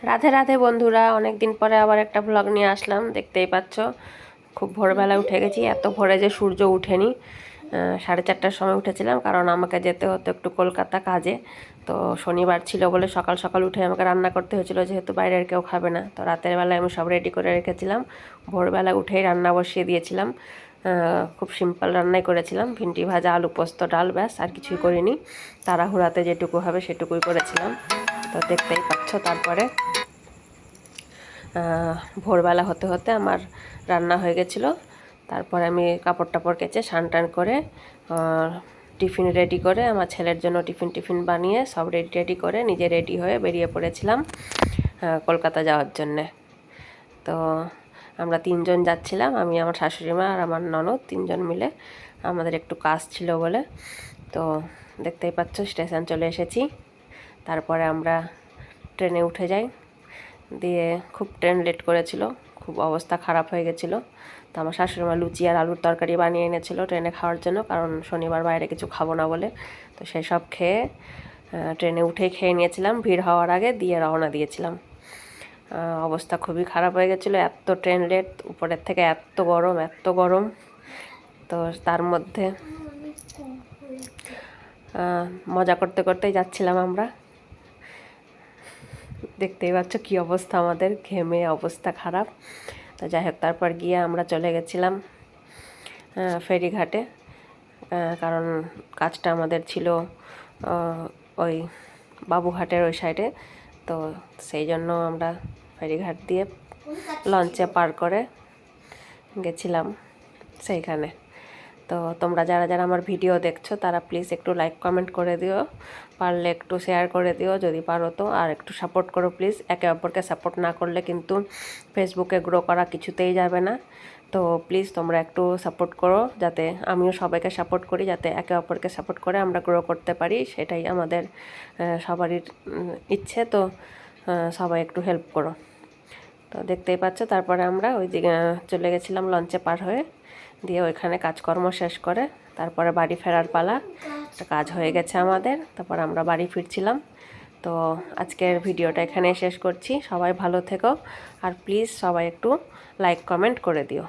রাধে রাধে বন্ধুরা, অনেক দিন পরে আবার একটা ব্লগ নিয়ে আসলাম। দেখতেই পাচ্ছ খুব ভোরবেলা উঠে গেছি। এত ভোরে যে সূর্য উঠেনি, 4:30টার সময় উঠেছিলাম, কারণ আমাকে যেতে হতো একটু কলকাতা কাজে। তো শনিবার ছিল বলে সকাল সকাল উঠে আমাকে রান্না করতে হয়েছিল, যেহেতু বাইরের কেউ খাবে না। তো রাতের বেলায় আমি সব রেডি করে রেখেছিলাম, ভোরবেলা উঠেই রান্না বসিয়ে দিয়েছিলাম। খুব সিম্পল রান্নাই করেছিলাম, ভিন্ডি ভাজা, আলু পোস্ত, ডাল, ব্যাস, আর কিছুই করিনি। তাড়াহুড়াতে যেটুকু হবে সেটুকুই করেছিলাম। তো দেখতেই পাচ্ছ, তারপরে ভোরবেলা হতে হতে আমার রান্না হয়ে গেছিলো। তারপরে আমি কাপড় টাপড় কেচে স্নান টান করে টিফিন রেডি করে, আমার ছেলের জন্য টিফিন বানিয়ে সব রেডি করে নিজে রেডি হয়ে বেরিয়ে পড়েছিলাম কলকাতা যাওয়ার জন্যে। তো আমরা 3জন যাচ্ছিলাম, আমি, আমার শাশুড়ি মা আর আমার ননদ, 3জন মিলে। আমাদের একটু কাজ ছিল বলে। তো দেখতেই পাচ্ছ স্টেশন চলে এসেছি। তারপরে আমরা ট্রেনে উঠে যাই। দিয়ে খুব ট্রেন লেট করেছিল, খুব অবস্থা খারাপ হয়ে গেছিলো। তো আমার শাশুড়িমা লুচি আর আলুর তরকারি বানিয়ে এনেছিল ট্রেনে খাওয়ার জন্য, কারণ শনিবার বাইরে কিছু খাবো না বলে। তো সেই সব খেয়ে ট্রেনে উঠেই খেয়ে নিয়েছিলাম, ভিড় হওয়ার আগে দিয়ে রওনা দিয়েছিলাম। অবস্থা খুবই খারাপ হয়ে গেছিলো, এত ট্রেন লেট, উপরের থেকে এত গরম, এত গরম। তো তার মধ্যে মজা করতে করতেই যাচ্ছিলাম আমরা। দেখতেই পাচ্ছ কী অবস্থা, আমাদের ঘেমে অবস্থা খারাপ। তো যাই হোক, তারপর গিয়ে আমরা চলে গেছিলাম ফেরিঘাটে, কারণ কাজটা আমাদের ছিল ওই বাবুঘাটের ওই সাইডে। তো সেই জন্য আমরা ফেরিঘাট দিয়ে লঞ্চে পার করে গেছিলাম সেইখানে। তো তোমরা যারা যারা আমার ভিডিও দেখছো তারা প্লিজ একটু লাইক কমেন্ট করে দিও, পারলে একটু শেয়ার করে দিও যদি পারো তো, আর একটু সাপোর্ট করো প্লিজ। একে অপরকে সাপোর্ট না করলে কিন্তু ফেসবুকে গ্রো করা কিছুতেই যাবে না। তো প্লিজ তোমরা একটু সাপোর্ট করো, যাতে আমিও সবাইকে সাপোর্ট করি, যাতে একে অপরকে সাপোর্ট করে আমরা গ্রো করতে পারি, সেটাই আমাদের সবারই ইচ্ছে। তো সবাই একটু হেল্প করো। তো দেখতেই পাচ্ছ, তারপরে আমরা ওই দিকে চলে গেছিলাম লঞ্চে পার হয়ে, দিয়ে ওইখানে কাজকর্ম শেষ করে তারপরে বাড়ি ফেরার পালা। কাজ হয়ে গেছে আমাদের, তারপর আমরা বাড়ি ফিরছিলাম। তো আজকের ভিডিওটা এখানে শেষ করছি। সবাই ভালো থেকো, আর প্লিজ সবাই একটু লাইক কমেন্ট করে দিও।